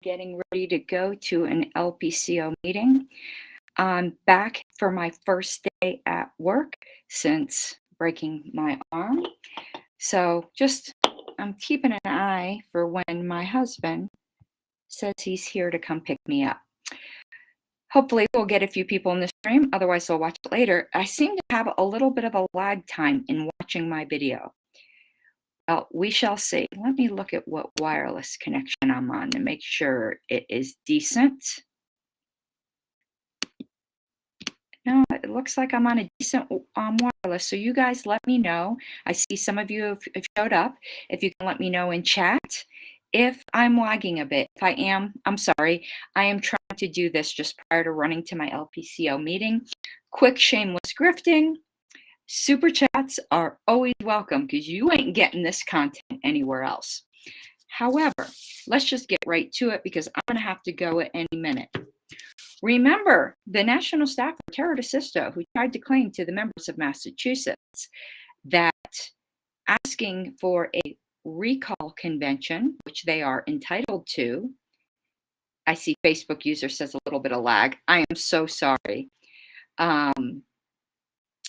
getting ready to go to an LPCO meeting. I'm back for my first day at work since breaking my arm. So I'm keeping an eye for when my husband says he's here to come pick me up. Hopefully we'll get a few people in the stream, otherwise I'll watch it later. I seem to have a little bit of a lag time in watching my video. Well, we shall see. Let me look at what wireless connection I'm on to make sure it is decent. No, it looks like I'm on a decent wireless. So you guys let me know. I see some of you have showed up. If you can let me know in chat if I'm lagging a bit. If I am, I'm sorry. I am trying to do this just prior to running to my LPCO meeting. Quick shameless grifting. Super chats are always welcome because you ain't getting this content anywhere else. However, let's just get right to it because I'm going to have to go at any minute. Remember the National Staffer, Terra DeSisto, who tried to claim to the members of Massachusetts that asking for a recall convention, which they are entitled to. I see Facebook user says a little bit of lag. I am so sorry.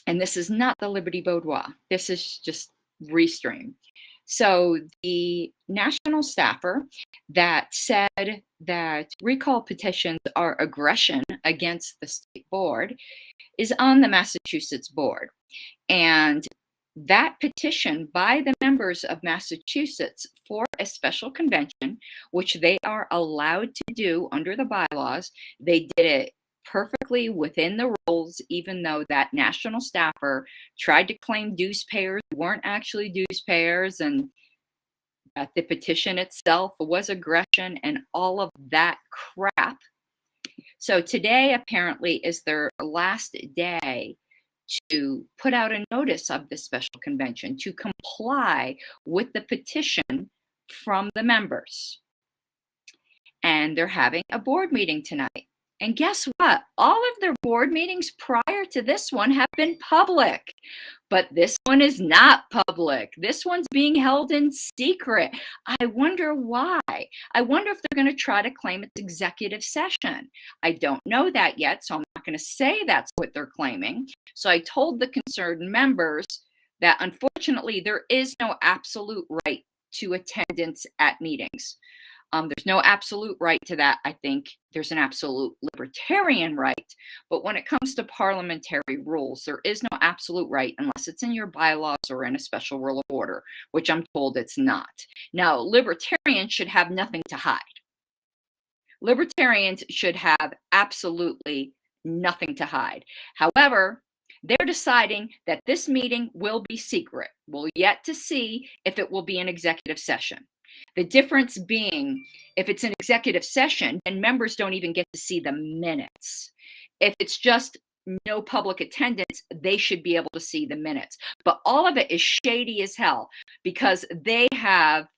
And this is not the Liberty Boudoir. This is just Restream. So the national staffer that said that recall petitions are aggression against the state board is on the Massachusetts board. And that petition by the members of Massachusetts for a special convention, which they are allowed to do under the bylaws, they did it perfectly within the rules, even though that national staffer tried to claim dues payers weren't actually dues payers, and that the petition itself was aggression and all of that crap. So today apparently is their last day to put out a notice of this special convention to comply with the petition from the members. And they're having a board meeting tonight. And guess what? All of their board meetings prior to this one have been public, but this one is not public. This one's being held in secret. I wonder why. I wonder if they're going to try to claim it's executive session. I don't know that yet, so I'm not going to say that's what they're claiming. So I told the concerned members that unfortunately there is no absolute right to attendance at meetings. There's no absolute right to that. I think there's an absolute libertarian right. But when it comes to parliamentary rules, there is no absolute right unless it's in your bylaws or in a special rule of order, which I'm told it's not. Now, libertarians should have nothing to hide. Libertarians should have absolutely nothing to hide. However, they're deciding that this meeting will be secret. We're yet to see if it will be an executive session. The difference being, if it's an executive session, then members don't even get to see the minutes. If it's just no public attendance, they should be able to see the minutes. But all of it is shady as hell because they have,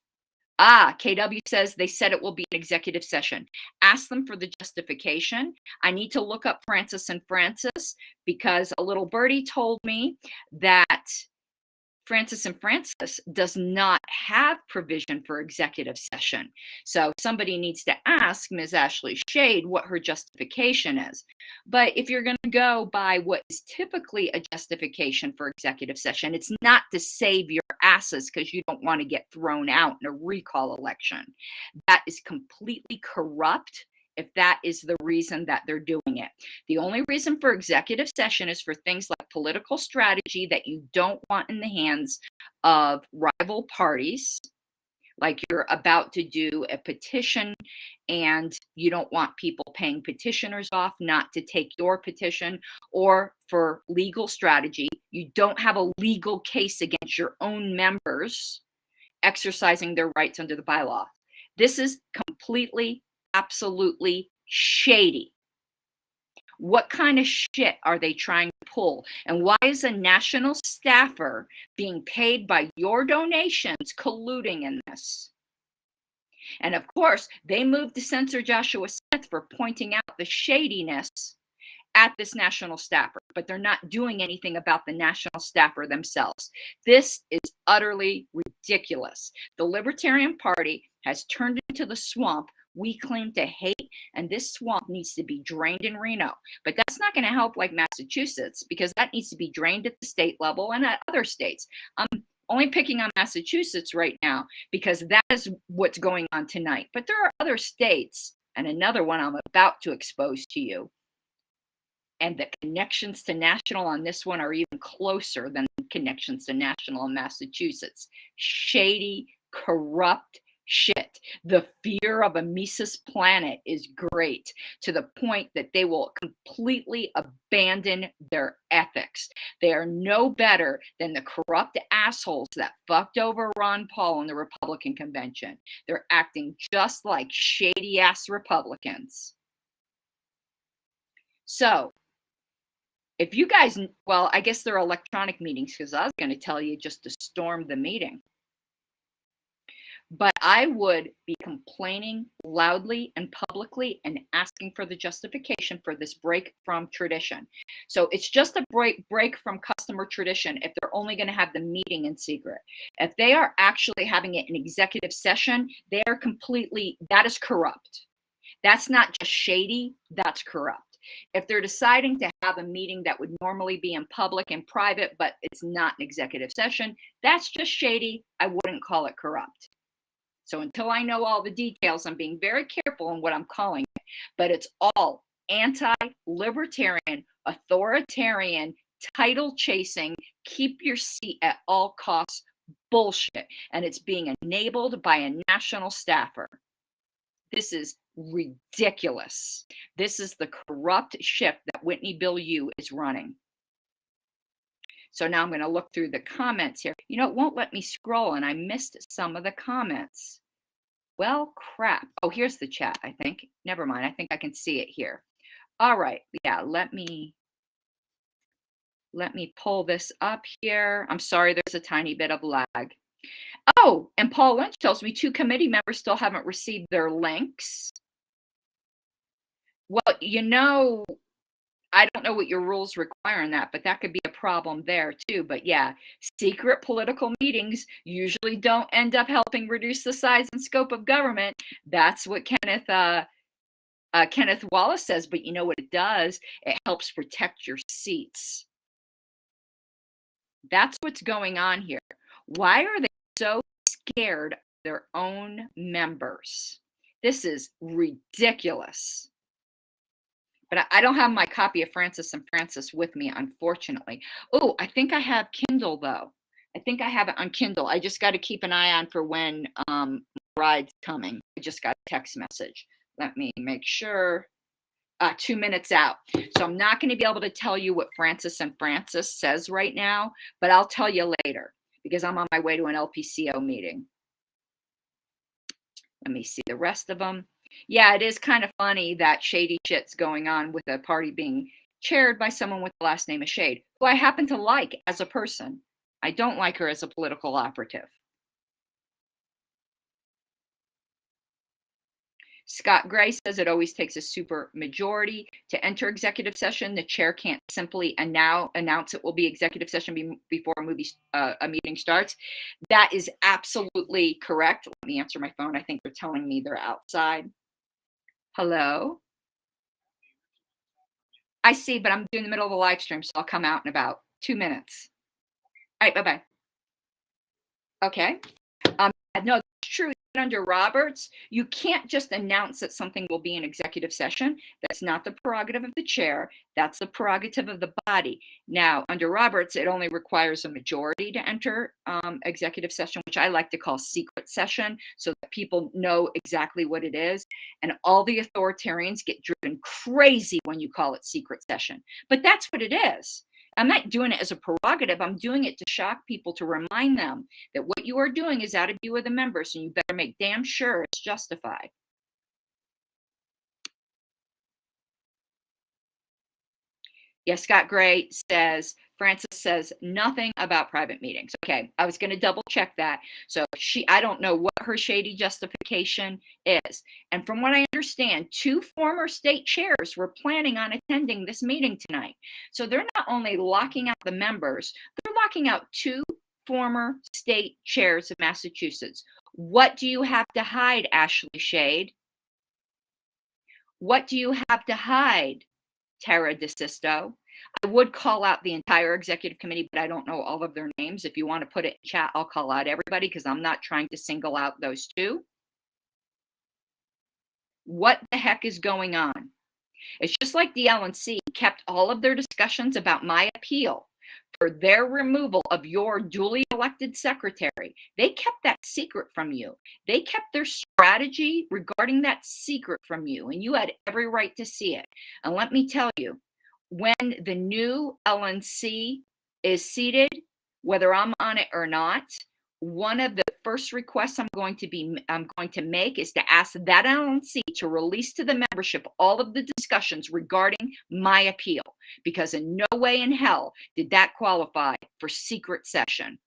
KW says they said it will be an executive session. Ask them for the justification. I need to look up Francis and Francis because a little birdie told me that Francis and Francis does not have provision for executive session. So somebody needs to ask Ms. Ashley Shade what her justification is. But if you're going to go by what is typically a justification for executive session, it's not to save your asses because you don't want to get thrown out in a recall election. That is completely corrupt if that is the reason that they're doing it. The only reason for executive session is for things like political strategy that you don't want in the hands of rival parties, like you're about to do a petition and you don't want people paying petitioners off not to take your petition, or for legal strategy. You don't have a legal case against your own members exercising their rights under the bylaw. This is completely, absolutely shady. What kind of shit are they trying to pull? And why is a national staffer being paid by your donations colluding in this? And of course, they moved to censor Joshua Smith for pointing out the shadiness at this national staffer, but they're not doing anything about the national staffer themselves. This is utterly ridiculous. The Libertarian Party has turned into the swamp we claim to hate, and this swamp needs to be drained in Reno. But that's not going to help like Massachusetts, because that needs to be drained at the state level and at other states. I'm only picking on Massachusetts right now because that is what's going on tonight. But there are other states, and another one I'm about to expose to you. And the connections to national on this one are even closer than connections to national in Massachusetts. Shady, corrupt shit. The fear of a Mises planet is great, to the point that they will completely abandon their ethics. They are no better than the corrupt assholes that fucked over Ron Paul in the Republican convention. They're acting just like shady ass Republicans. So if you guys, well, I guess they're electronic meetings, because I was going to tell you just to storm the meeting. But I would be complaining loudly and publicly and asking for the justification for this break from tradition. So it's just a break from customer tradition if they're only going to have the meeting in secret. If they are actually having it in executive session, they are completely, that is corrupt. That's not just shady, that's corrupt. If they're deciding to have a meeting that would normally be in public and private, but it's not an executive session, that's just shady. I wouldn't call it corrupt. So until I know all the details, I'm being very careful in what I'm calling it. But it's all anti-libertarian, authoritarian, title chasing, keep your seat at all costs bullshit. And it's being enabled by a national staffer. This is ridiculous. This is the corrupt ship that Whitney Bill U is running. So now I'm going to look through the comments here. You know, it won't let me scroll, and I missed some of the comments. Well, crap. Oh, here's the chat, I think. Never mind. I think I can see it here. All right. Yeah, let me pull this up here. I'm sorry, there's a tiny bit of lag. Oh, and Paul Lynch tells me 2 committee members still haven't received their links. Well, you know, I don't know what your rules require in that, but that could be a problem there too. But yeah, secret political meetings usually don't end up helping reduce the size and scope of government. That's what Kenneth Wallace says. But you know what it does? It helps protect your seats. That's what's going on here. Why are they so scared of their own members? This is ridiculous. But I don't have my copy of Francis and Francis with me, unfortunately. Oh, I think I have Kindle, though. I think I have it on Kindle. I just got to keep an eye on for when my ride's coming. I just got a text message. Let me make sure. 2 minutes out. So I'm not going to be able to tell you what Francis and Francis says right now, but I'll tell you later because I'm on my way to an LPCO meeting. Let me see the rest of them. Yeah, it is kind of funny that shady shit's going on with a party being chaired by someone with the last name of Shade, who I happen to like as a person. I don't like her as a political operative. Scott Gray says it always takes a super majority to enter executive session. The chair can't simply announce it will be executive session before a meeting starts. That is absolutely correct. Let me answer my phone. I think they're telling me they're outside. Hello? I see, but I'm in the middle of a live stream, so I'll come out in about 2 minutes. All right, bye-bye. Okay. No, that's true. Under Roberts, you can't just announce that something will be an executive session. That's not the prerogative of the chair. That's the prerogative of the body. Now, under Roberts, it only requires a majority to enter executive session, which I like to call secret session, so that people know exactly what it is. And all the authoritarians get driven crazy when you call it secret session. But that's what it is. I'm not doing it as a prerogative. I'm doing it to shock people, to remind them that what you are doing is out of view of the members, and you better make damn sure it's justified. Yes, Scott Gray says, Francis says nothing about private meetings. Okay, I was going to double check that. So I don't know what her shady justification is. And from what I understand, 2 former state chairs were planning on attending this meeting tonight. So they're not only locking out the members, they're locking out 2 former state chairs of Massachusetts. What do you have to hide, Ashley Shade? What do you have to hide, Tara DeSisto? I would call out the entire executive committee, but I don't know all of their names. If you want to put it in chat, I'll call out everybody because I'm not trying to single out those two. What the heck is going on? It's just like the LNC kept all of their discussions about my appeal for their removal of your duly elected secretary. They kept that secret from you. They kept their strategy regarding that secret from you, and you had every right to see it. And let me tell you, when the new LNC is seated, whether I'm on it or not, one of the first requests I'm going to make is to ask that LNC to release to the membership all of the discussions regarding my appeal, because in no way in hell did that qualify for secret session.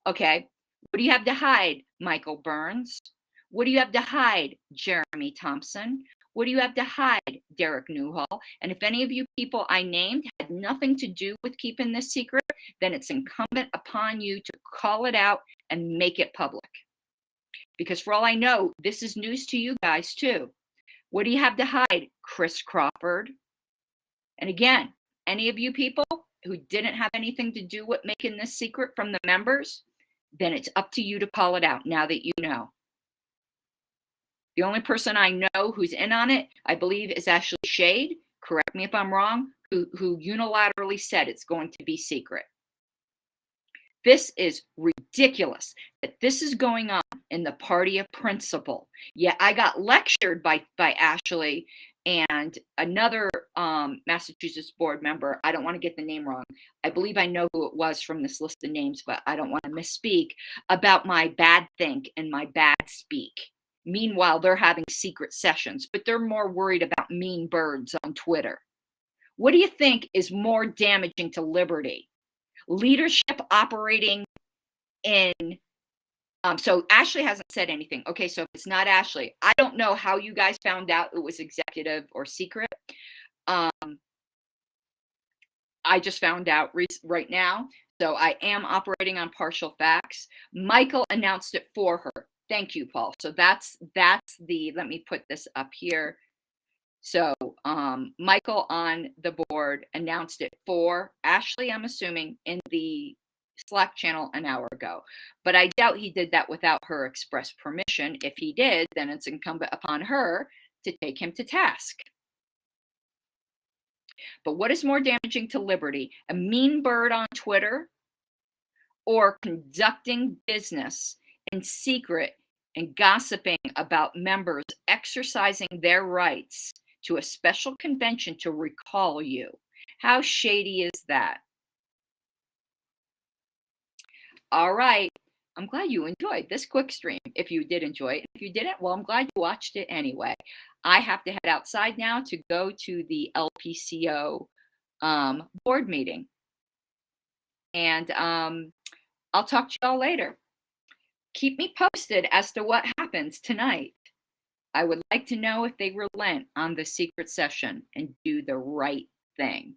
Okay, what do you have to hide, Michael Burns? What do you have to hide, Jeremy Thompson? What do you have to hide, Derek Newhall? And if any of you people I named had nothing to do with keeping this secret, then it's incumbent upon you to call it out and make it public. Because for all I know, this is news to you guys too. What do you have to hide, Chris Crawford? And again, any of you people who didn't have anything to do with making this secret from the members, then it's up to you to call it out now that you know. The only person I know who's in on it, I believe, is actually Shade. Correct me if I'm wrong, who unilaterally said it's going to be secret. This is ridiculous that this is going on in the party of principle. Yeah, I got lectured by Ashley and another Massachusetts board member. I don't want to get the name wrong. I believe I know who it was from this list of names, but I don't want to misspeak about my bad think and my bad speak. Meanwhile, they're having secret sessions, but they're more worried about mean birds on Twitter. What do you think is more damaging to liberty? Leadership operating in, so Ashley hasn't said anything. Okay, so if it's not Ashley, I don't know how you guys found out it was executive or secret. I just found out right now. So I am operating on partial facts. Michael announced it for her. Thank you, Paul. So that's the, let me put this up here. So Michael on the board announced it for Ashley, I'm assuming, in the Slack channel an hour ago. But I doubt he did that without her express permission. If he did, then it's incumbent upon her to take him to task. But what is more damaging to liberty? A mean bird on Twitter or conducting business in secret and gossiping about members exercising their rights to a special convention to recall you? How shady is that? All right. I'm glad you enjoyed this quick stream. If you did enjoy it, if you didn't, well, I'm glad you watched it anyway. I have to head outside now to go to the LPCO board meeting. And I'll talk to y'all later. Keep me posted as to what happens tonight. I would like to know if they relent on the secret session and do the right thing.